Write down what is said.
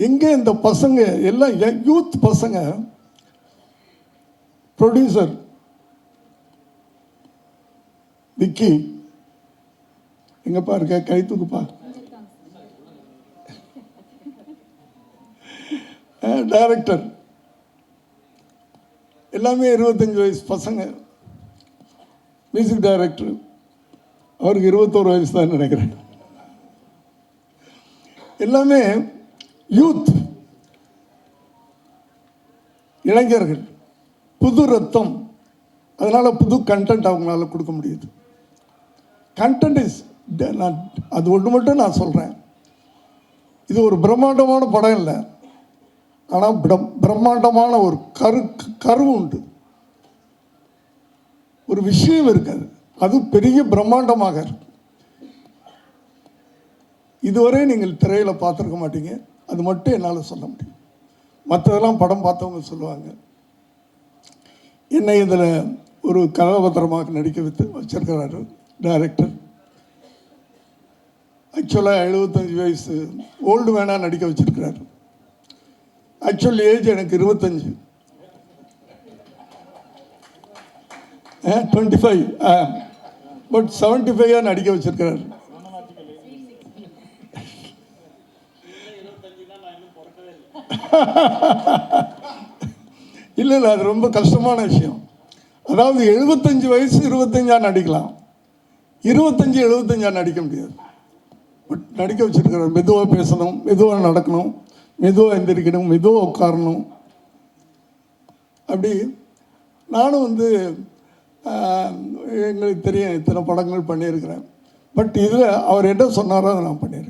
எங்கே இந்த பசங்க எல்லாம் யூத் பசங்க ப்ரொடியூசர் விக்கி எங்கப்பா இருக்க, கை தூக்குப்பா. டைரக்டர் எல்லாமே 25 வயசு பசங்க. மியூசிக் டைரக்டர் அவருக்கு 21 வயசு தான் நினைக்கிறேன். எல்லாமே யூத், இளைஞர்கள், புது ரத்தம். அதனால புது கண்டென்ட் அவங்களால கொடுக்க முடியுது. கண்டென்ட் இஸ், அது ஒன்று மட்டும் நான் சொல்கிறேன், இது ஒரு பிரம்மாண்டமான படம் இல்லை, ஆனால் பிரம்மாண்டமான ஒரு கரு உண்டு, ஒரு விஷயம் இருக்காது, அது பெரிய பிரம்மாண்டமாக இருக்கு. இதுவரை நீங்கள் திரையில் பார்த்துருக்க மாட்டீங்க, அது மட்டும் என்னால் சொல்ல முடியும். மற்றதெல்லாம் படம் பார்த்தவங்க சொல்லுவாங்க. என்னை இதில் ஒரு கதாபாத்திரமாக நடிக்க வச்சிருக்கிறாரு டைரக்டர். ஆக்சுவலாக 75 வயசு ஓல்டு வேணால் நடிக்க வச்சிருக்கிறாரு. ஆக்சுவல் ஏஜ் எனக்கு 25, 25, பட் 75 நடிக்க வச்சிருக்கிறாரு. இல்லை இல்லை, அது ரொம்ப கஷ்டமான விஷயம். அதாவது 75 வயசு 25 நடிக்கலாம், 25 75 நடிக்க முடியாது. பட் நடிக்க வச்சிருக்கிறார். மெதுவாக பேசணும், மெதுவாக நடக்கணும், மெதுவாக எந்திரிக்கணும், மெதுவாக உட்காரணும். அப்படி நானும் எங்களுக்கு தெரியும், இத்தனை படங்கள் பண்ணியிருக்கிறேன். பட் இதில் அவர் என்ன சொன்னாரோ அதை நான் பண்ணியிருக்கேன்.